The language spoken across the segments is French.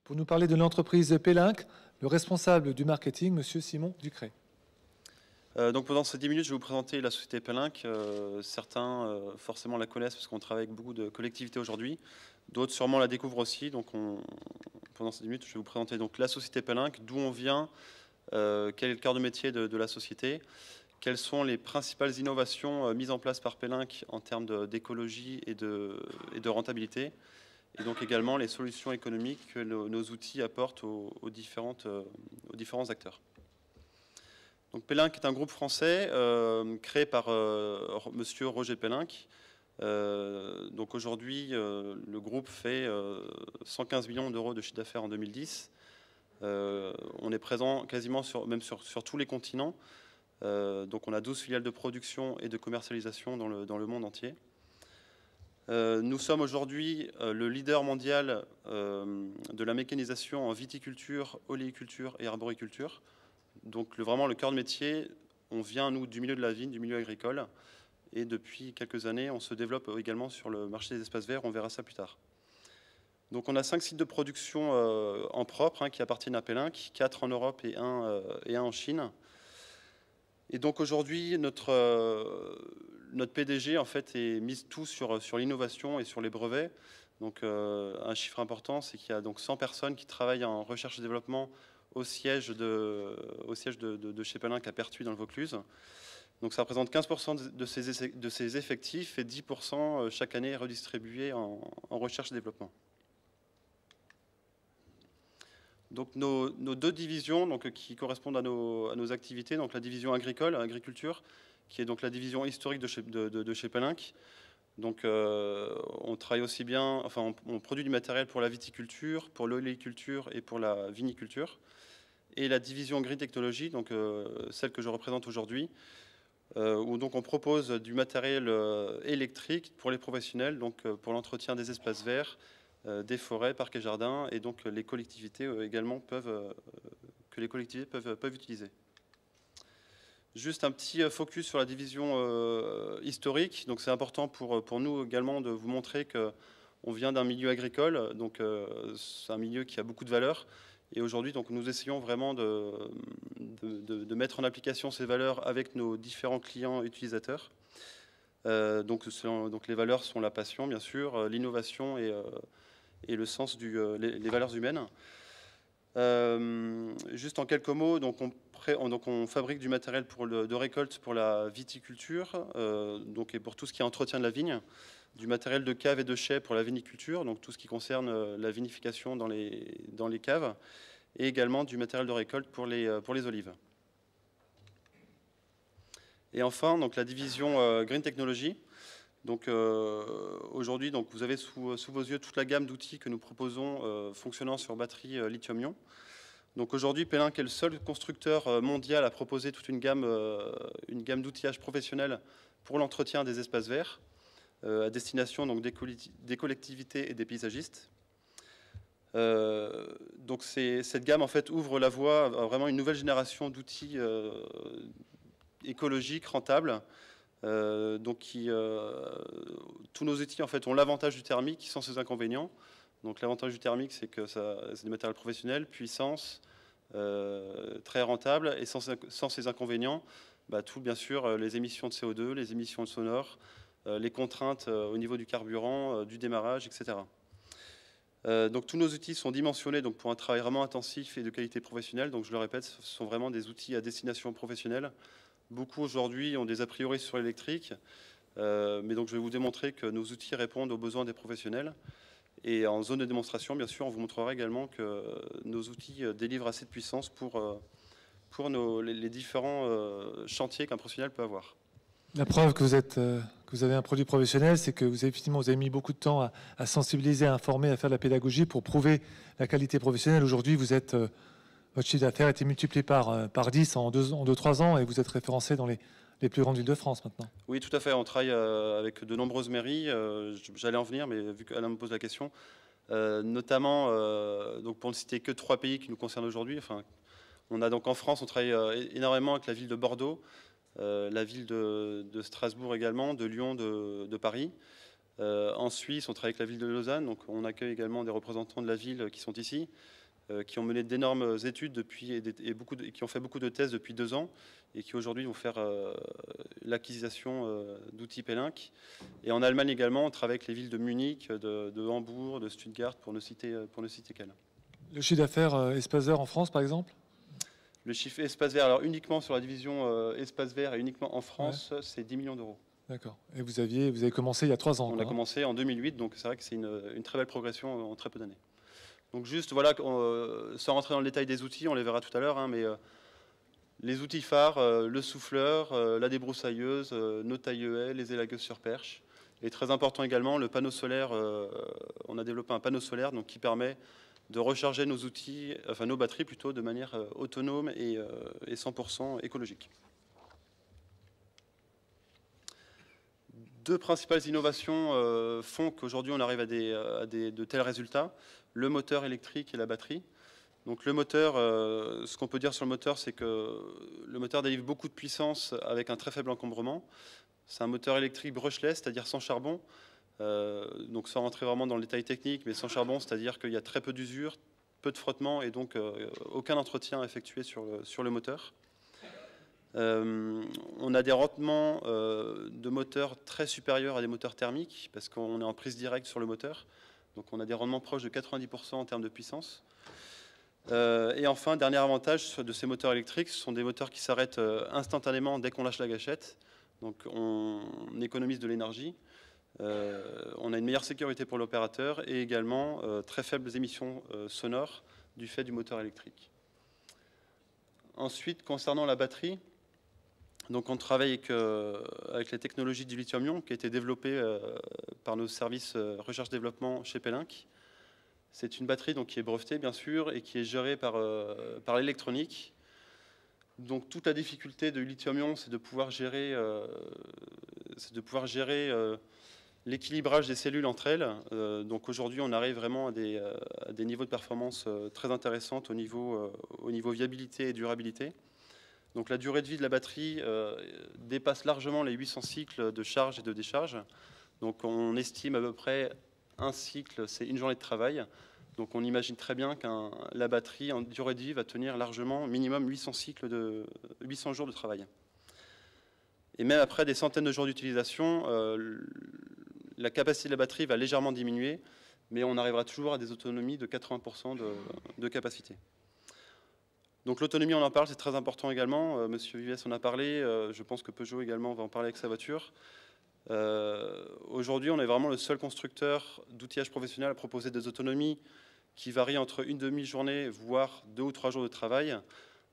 pour nous parler de l'entreprise Pelinck, le responsable du marketing, Monsieur Simon Ducret. Donc pendant ces 10 minutes, je vais vous présenter la société Pelinck. Certains forcément la connaissent parce qu'on travaille avec beaucoup de collectivités aujourd'hui. D'autres sûrement la découvrent aussi. Donc pendant ces 10 minutes, je vais vous présenter donc la société Pelinck, d'où on vient, quel est le cœur de métier de la société, quelles sont les principales innovations mises en place par Pelinck en termes d'écologie et de rentabilité, et donc également les solutions économiques que nos outils apportent aux différents acteurs. Donc Pelinck est un groupe français créé par Monsieur Roger Pelinck. Donc aujourd'hui, le groupe fait 115 millions d'euros de chiffre d'affaires en 2010. On est présent quasiment même sur tous les continents. Donc on a 12 filiales de production et de commercialisation dans le monde entier. Nous sommes aujourd'hui le leader mondial de la mécanisation en viticulture, oléiculture et arboriculture. Donc vraiment le cœur de métier, on vient nous du milieu de la vigne, du milieu agricole, et depuis quelques années on se développe également sur le marché des espaces verts, on verra ça plus tard. Donc on a 5 sites de production en propre qui appartiennent à Pelinck, 4 en Europe et un en Chine. Et donc aujourd'hui notre PDG en fait est mise tout sur l'innovation et sur les brevets. Donc un chiffre important, c'est qu'il y a donc 100 personnes qui travaillent en recherche et développement au siège de chez Pelinck à Pertuis dans le Vaucluse. Donc ça représente 15% de ces effectifs et 10% chaque année redistribués en recherche et développement. Donc nos deux divisions donc, qui correspondent à nos activités, donc la division agricole, agriculture, qui est donc la division historique de chez Pelinck. Donc on travaille aussi bien, enfin on produit du matériel pour la viticulture, pour l'oléiculture et pour la viniculture. Et la division Green Technology, donc celle que je représente aujourd'hui, où donc on propose du matériel électrique pour les professionnels, donc pour l'entretien des espaces verts, des forêts, parcs et jardins, et donc les collectivités également peuvent utiliser. Juste un petit focus sur la division historique. Donc c'est important pour nous également de vous montrer qu'on vient d'un milieu agricole, donc c'est un milieu qui a beaucoup de valeur. Et aujourd'hui, donc, nous essayons vraiment de mettre en application ces valeurs avec nos différents clients utilisateurs. Donc les valeurs sont la passion, bien sûr, l'innovation et le sens les valeurs humaines. Juste en quelques mots, donc on fabrique du matériel de récolte pour la viticulture, et pour tout ce qui est entretien de la vigne, du matériel de cave et de chai pour la viniculture, donc tout ce qui concerne la vinification dans les caves, et également du matériel de récolte pour les olives. Et enfin, donc la division Green Technology. Donc aujourd'hui, donc vous avez sous vos yeux toute la gamme d'outils que nous proposons fonctionnant sur batterie lithium-ion. Donc aujourd'hui, Pelinck est le seul constructeur mondial à proposer toute une gamme d'outillage professionnel pour l'entretien des espaces verts à destination donc des collectivités et des paysagistes. Donc cette gamme en fait ouvre la voie à vraiment une nouvelle génération d'outils écologiques, rentables. Tous nos outils en fait ont l'avantage du thermique sans ses inconvénients. Donc l'avantage du thermique, c'est que c'est des matériels professionnels, puissance, très rentable, et sans ces inconvénients, tout bien sûr les émissions de CO2, les émissions de sonore, les contraintes au niveau du carburant, du démarrage, etc. Donc tous nos outils sont dimensionnés donc, pour un travail vraiment intensif et de qualité professionnelle. Donc je le répète, ce sont vraiment des outils à destination professionnelle. Beaucoup aujourd'hui ont des a priori sur l'électrique, mais donc je vais vous démontrer que nos outils répondent aux besoins des professionnels. Et en zone de démonstration, bien sûr, on vous montrera également que nos outils délivrent assez de puissance pour les différents chantiers qu'un professionnel peut avoir. La preuve que vous avez un produit professionnel, c'est que vous avez mis beaucoup de temps à sensibiliser, à informer, à faire de la pédagogie pour prouver la qualité professionnelle. Aujourd'hui, votre chiffre d'affaires a été multiplié par 10 en 2-3 ans et vous êtes référencé dans les plus grandes villes de France maintenant. Oui, tout à fait. On travaille avec de nombreuses mairies. J'allais en venir, mais vu qu'Alain me pose la question, notamment, donc pour ne citer que 3 pays qui nous concernent aujourd'hui. Enfin, on a donc en France, on travaille énormément avec la ville de Bordeaux, la ville de Strasbourg également, de Lyon, de Paris. En Suisse, on travaille avec la ville de Lausanne, donc on accueille également des représentants de la ville qui sont ici, qui ont mené d'énormes études depuis et qui ont fait beaucoup de tests depuis 2 ans et qui aujourd'hui vont faire l'acquisition d'outils Pelink. Et en Allemagne également, on travaille avec les villes de Munich, de Hambourg, de Stuttgart, pour ne citer qu'elles. Le chiffre d'affaires espace vert en France, par exemple? Le chiffre espace vert, alors uniquement sur la division espace vert et uniquement en France, c'est 10 millions d'euros. D'accord. Et vous avez commencé il y a 3 ans. On a commencé en 2008, donc c'est vrai que c'est une très belle progression en très peu d'années. Donc juste, voilà, sans rentrer dans le détail des outils, on les verra tout à l'heure, hein, mais les outils phares, le souffleur, la débroussailleuse, nos taille-haies, les élagueuses sur perche. Et très important également, le panneau solaire, on a développé un panneau solaire donc, qui permet de recharger nos outils, enfin nos batteries plutôt, de manière autonome et 100% écologique. 2 principales innovations font qu'aujourd'hui on arrive à de tels résultats, le moteur électrique et la batterie. Donc le moteur, ce qu'on peut dire sur le moteur, c'est que le moteur délivre beaucoup de puissance avec un très faible encombrement. C'est un moteur électrique brushless, c'est-à-dire sans charbon. Donc sans rentrer vraiment dans le détail technique, mais sans charbon, c'est-à-dire qu'il y a très peu d'usure, peu de frottement et donc aucun entretien effectué sur le moteur. On a des rendements de moteurs très supérieurs à des moteurs thermiques parce qu'on est en prise directe sur le moteur. Donc on a des rendements proches de 90% en termes de puissance. Et enfin, dernier avantage de ces moteurs électriques, ce sont des moteurs qui s'arrêtent instantanément dès qu'on lâche la gâchette. Donc on économise de l'énergie. On a une meilleure sécurité pour l'opérateur et également très faibles émissions sonores du fait du moteur électrique. Ensuite, concernant la batterie, donc on travaille avec la technologie du lithium-ion qui a été développée par nos services recherche-développement chez Pelink. C'est une batterie donc, qui est brevetée, bien sûr, et qui est gérée par l'électronique. Donc toute la difficulté de lithium-ion, c'est de pouvoir gérer l'équilibrage des cellules entre elles. Donc aujourd'hui, on arrive vraiment à des niveaux de performance très intéressants au niveau viabilité et durabilité. Donc la durée de vie de la batterie dépasse largement les 800 cycles de charge et de décharge. Donc on estime à peu près un cycle, c'est une journée de travail. Donc on imagine très bien que la batterie en durée de vie va tenir largement minimum 800 jours de travail. Et même après des centaines de jours d'utilisation, la capacité de la batterie va légèrement diminuer, mais on arrivera toujours à des autonomies de 80% de capacité. Donc l'autonomie, on en parle, c'est très important également. Monsieur Vives en a parlé, je pense que Peugeot également va en parler avec sa voiture. Aujourd'hui, on est vraiment le seul constructeur d'outillage professionnel à proposer des autonomies qui varient entre une demi-journée, voire 2 ou 3 jours de travail.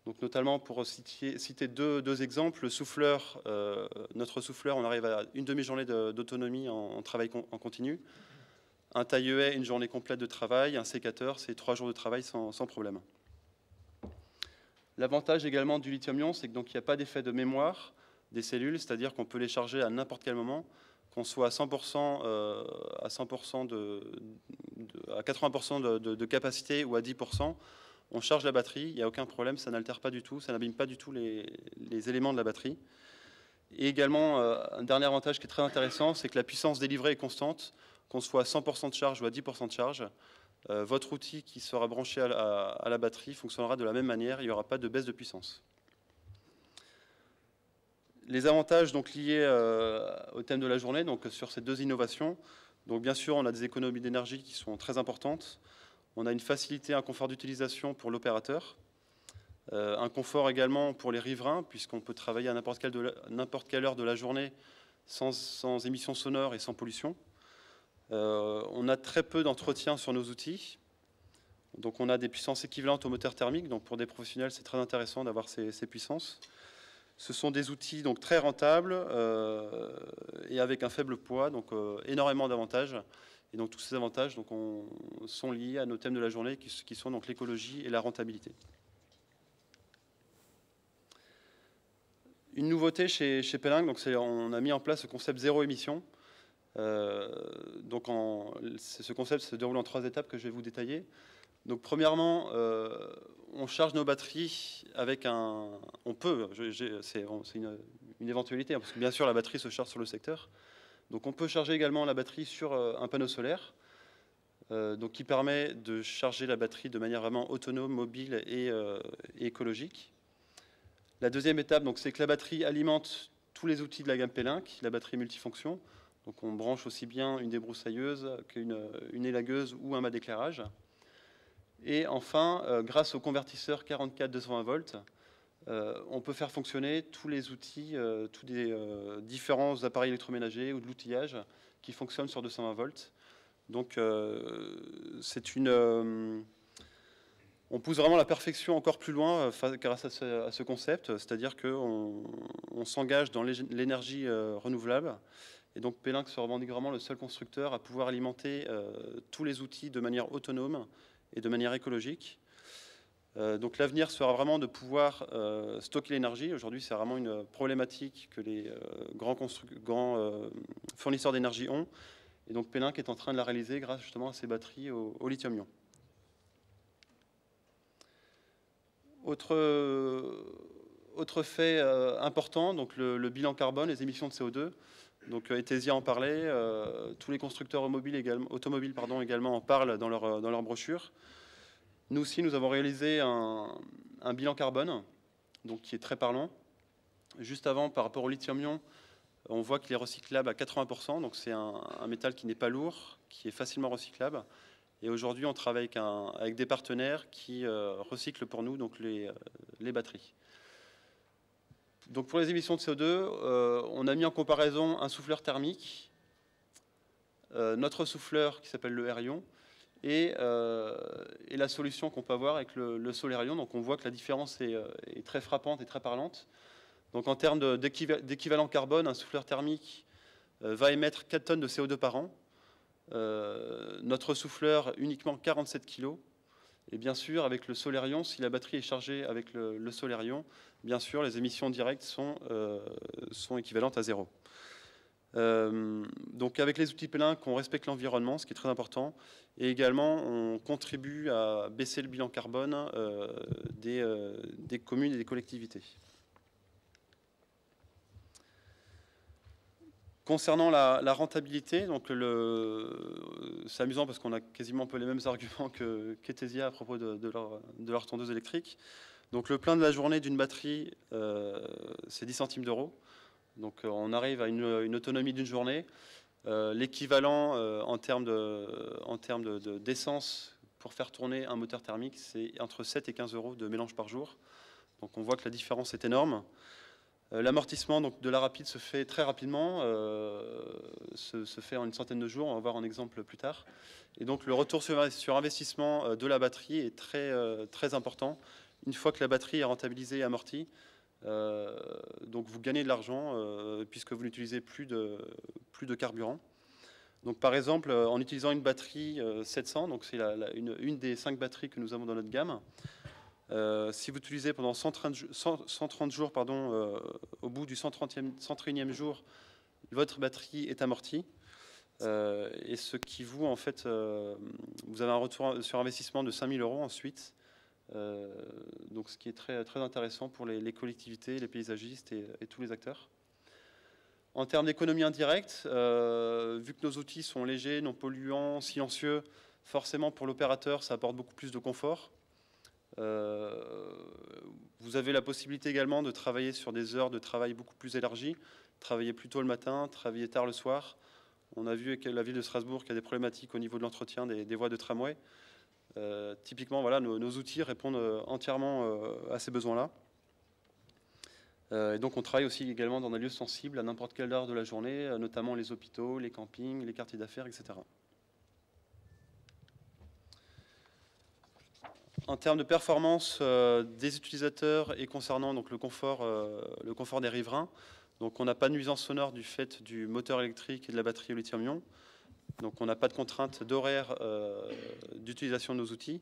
Donc notamment pour citer deux exemples, le souffleur, notre souffleur, on arrive à une demi-journée d'autonomie en travail en continu. Un taille-haie, une journée complète de travail. Un sécateur, c'est 3 jours de travail sans problème. L'avantage également du lithium-ion, c'est qu'il n'y a pas d'effet de mémoire des cellules, c'est-à-dire qu'on peut les charger à n'importe quel moment, qu'on soit à 100%, à 80% de capacité ou à 10%. On charge la batterie, il n'y a aucun problème, ça n'altère pas du tout, ça n'abîme pas du tout les éléments de la batterie. Et également, un dernier avantage qui est très intéressant, c'est que la puissance délivrée est constante, qu'on soit à 100% de charge ou à 10% de charge. Votre outil qui sera branché à la batterie fonctionnera de la même manière, il n'y aura pas de baisse de puissance. Les avantages donc, liés au thème de la journée, donc, sur ces 2 innovations, donc, bien sûr, on a des économies d'énergie qui sont très importantes. On a une facilité, un confort d'utilisation pour l'opérateur, un confort également pour les riverains, puisqu'on peut travailler à n'importe quelle heure de la journée sans émissions sonores et sans pollution. On a très peu d'entretien sur nos outils. Donc on a des puissances équivalentes au moteur thermique. Donc pour des professionnels, c'est très intéressant d'avoir ces puissances. Ce sont des outils donc, très rentables et avec un faible poids, donc énormément d'avantages. Et donc tous ces avantages donc, sont liés à nos thèmes de la journée qui sont donc l'écologie et la rentabilité. Une nouveauté chez Pelink, donc on a mis en place ce concept zéro émission. Donc ce concept se déroule en 3 étapes que je vais vous détailler. Donc premièrement, on charge nos batteries avec on peut, c'est une éventualité, hein, parce que bien sûr la batterie se charge sur le secteur, Donc on peut charger également la batterie sur un panneau solaire, donc qui permet de charger la batterie de manière vraiment autonome, mobile et écologique. La deuxième étape, c'est que la batterie alimente tous les outils de la gamme P-Link, la batterie multifonction. Donc on branche aussi bien une débroussailleuse qu'une élagueuse ou un mât d'éclairage. Et enfin, grâce au convertisseur 44-220 volts, on peut faire fonctionner tous les outils, tous les différents appareils électroménagers ou de l'outillage qui fonctionnent sur 220 volts. Donc on pousse vraiment la perfection encore plus loin grâce à ce concept, c'est-à-dire qu'on s'engage dans l'énergie renouvelable. Et donc P-Link se revendique vraiment le seul constructeur à pouvoir alimenter tous les outils de manière autonome et de manière écologique. Donc l'avenir sera vraiment de pouvoir stocker l'énergie. Aujourd'hui, c'est vraiment une problématique que les grands fournisseurs d'énergie ont. Et donc P-Link est en train de la réaliser grâce justement à ces batteries au lithium-ion. Autre fait important, donc le bilan carbone, les émissions de CO2. Donc Etesia en parlait, tous les constructeurs automobiles également en parlent dans leur brochure. Nous aussi, nous avons réalisé un bilan carbone, donc qui est très parlant. Juste avant, par rapport au lithium-ion, on voit qu'il est recyclable à 80%, donc c'est un métal qui n'est pas lourd, qui est facilement recyclable. Et aujourd'hui, on travaille avec des partenaires qui recyclent pour nous donc les batteries. Donc pour les émissions de CO2, on a mis en comparaison un souffleur thermique, notre souffleur qui s'appelle le Air-ion, et la solution qu'on peut avoir avec le Solarion. Donc on voit que la différence est très frappante et très parlante. Donc en termes d'équivalent carbone, un souffleur thermique va émettre 4 tonnes de CO2 par an. Notre souffleur uniquement 47 kg. Et bien sûr, avec le Solarion, si la batterie est chargée avec le Solarion, bien sûr, les émissions directes sont équivalentes à 0. Donc avec les outils P-Link, on respecte l'environnement, ce qui est très important. Et également, on contribue à baisser le bilan carbone des communes et des collectivités. Concernant la rentabilité, donc c'est amusant parce qu'on a quasiment un peu les mêmes arguments qu'Etesia à propos de leur tondeuse électrique. Donc le plein de la journée d'une batterie, c'est 10 centimes d'euros. Donc on arrive à une autonomie d'une journée. L'équivalent en termes d'essence pour faire tourner un moteur thermique, c'est entre 7 et 15 euros de mélange par jour. Donc on voit que la différence est énorme. L'amortissement de la rapide se fait très rapidement, se fait en une centaine de jours, on va voir un exemple plus tard. Et donc le retour sur investissement de la batterie est très important. Une fois que la batterie est rentabilisée et amortie, donc vous gagnez de l'argent puisque vous n'utilisez plus de carburant. Donc par exemple, en utilisant une batterie 700, donc c'est une des 5 batteries que nous avons dans notre gamme, si vous utilisez pendant 130 jours, au bout du 131e jour, votre batterie est amortie. Et ce qui vous, en fait, vous avez un retour sur investissement de 5 000 euros ensuite. Donc ce qui est très intéressant pour les collectivités, les paysagistes et tous les acteurs. En termes d'économie indirecte, vu que nos outils sont légers, non polluants, silencieux, forcément pour l'opérateur, ça apporte beaucoup plus de confort. Vous avez la possibilité également de travailler sur des heures de travail beaucoup plus élargies, travailler plus tôt le matin, travailler tard le soir. On a vu avec la ville de Strasbourg qu'il y a des problématiques au niveau de l'entretien des voies de tramway. Typiquement, voilà, nos outils répondent entièrement à ces besoins-là. Et donc on travaille aussi également dans des lieux sensibles à n'importe quelle heure de la journée, notamment les hôpitaux, les campings, les quartiers d'affaires, etc. En termes de performance des utilisateurs et concernant donc, le confort des riverains, donc on n'a pas de nuisance sonore du fait du moteur électrique et de la batterie au lithium-ion. Donc on n'a pas de contrainte d'horaire d'utilisation de nos outils.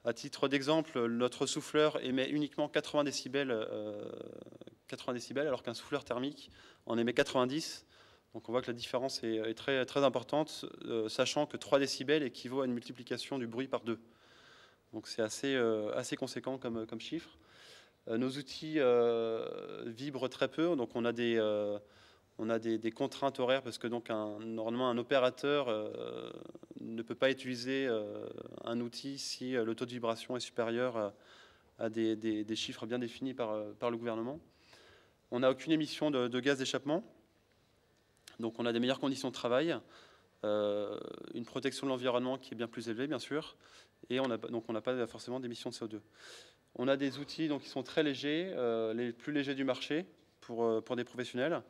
À titre d'exemple, notre souffleur émet uniquement 80 décibels, alors qu'un souffleur thermique en émet 90. Donc on voit que la différence est très importante, sachant que 3 décibels équivaut à une multiplication du bruit par 2. Donc c'est assez conséquent comme chiffre. Nos outils vibrent très peu, donc on a On a des contraintes horaires parce que donc normalement un opérateur ne peut pas utiliser un outil si le taux de vibration est supérieur à des chiffres bien définis par le gouvernement. On n'a aucune émission de gaz d'échappement, donc on a des meilleures conditions de travail, une protection de l'environnement qui est bien plus élevée bien sûr, et on n'a pas forcément d'émissions de CO2. On a des outils donc, qui sont très légers, les plus légers du marché pour des professionnels.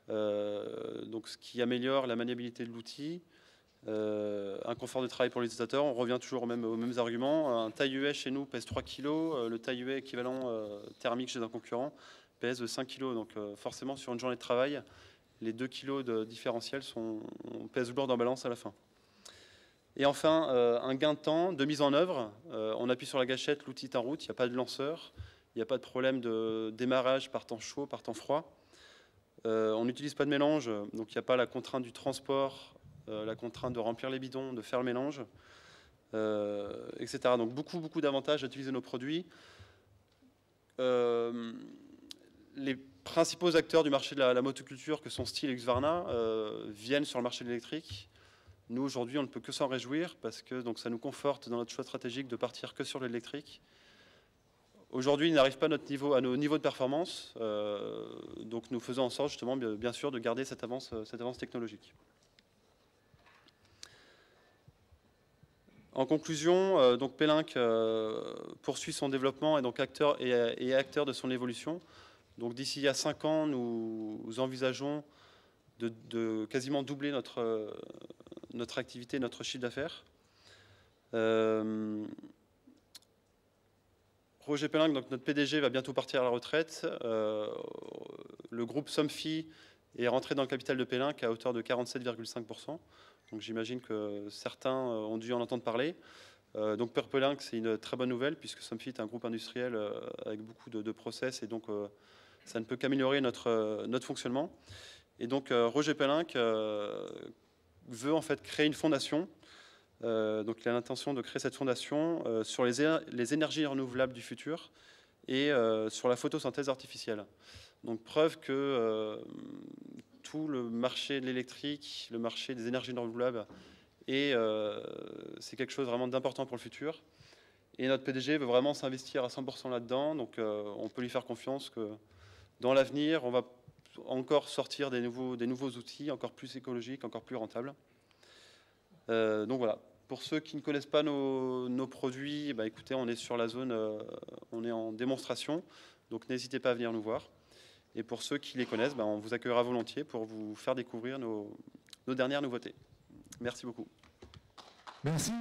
Donc, ce qui améliore la maniabilité de l'outil, un confort de travail pour les utilisateurs. On revient toujours aux mêmes arguments. Un taille UA chez nous pèse 3 kg, le taille UA équivalent thermique chez un concurrent pèse 5 kg. Donc forcément, sur une journée de travail, les 2 kg de différentiel pèsent lourd en balance à la fin. Et enfin, un gain de temps, de mise en œuvre. On appuie sur la gâchette, l'outil est en route, il n'y a pas de lanceur, il n'y a pas de problème de démarrage par temps chaud, par temps froid. On n'utilise pas de mélange, donc il n'y a pas la contrainte du transport, la contrainte de remplir les bidons, de faire le mélange, etc. Donc beaucoup d'avantages à utiliser nos produits. Les principaux acteurs du marché de la motoculture, que sont Stihl et Husqvarna, viennent sur le marché de l'électrique. Nous, aujourd'hui, on ne peut que s'en réjouir parce que donc, ça nous conforte dans notre choix stratégique de partir que sur l'électrique. Aujourd'hui, ils n'arrivent pas à nos niveaux de performance, donc nous faisons en sorte justement, bien sûr, de garder cette avance technologique. En conclusion, donc Pellenc poursuit son développement et donc acteur de son évolution. Donc d'ici à 5 ans, nous envisageons de quasiment doubler notre activité, notre chiffre d'affaires. Roger Pellenc, donc notre PDG, va bientôt partir à la retraite. Le groupe Somfy est rentré dans le capital de Pellenc à hauteur de 47,5%. Donc j'imagine que certains ont dû en entendre parler. Donc pour Pellenc, c'est une très bonne nouvelle puisque Somfy est un groupe industriel avec beaucoup de process et donc ça ne peut qu'améliorer notre fonctionnement. Et donc Roger Pellenc veut en fait créer une fondation. Donc il a l'intention de créer cette fondation sur les énergies renouvelables du futur et sur la photosynthèse artificielle. Donc preuve que tout le marché de l'électrique, le marché des énergies renouvelables, c'est quelque chose vraiment d'important pour le futur. Et notre PDG veut vraiment s'investir à 100% là-dedans. Donc on peut lui faire confiance que dans l'avenir, on va encore sortir des nouveaux outils encore plus écologiques, encore plus rentables. Donc voilà, pour ceux qui ne connaissent pas nos produits, bah écoutez, on est sur la zone, on est en démonstration, donc n'hésitez pas à venir nous voir. Et pour ceux qui les connaissent, bah on vous accueillera volontiers pour vous faire découvrir nos dernières nouveautés. Merci beaucoup. Merci.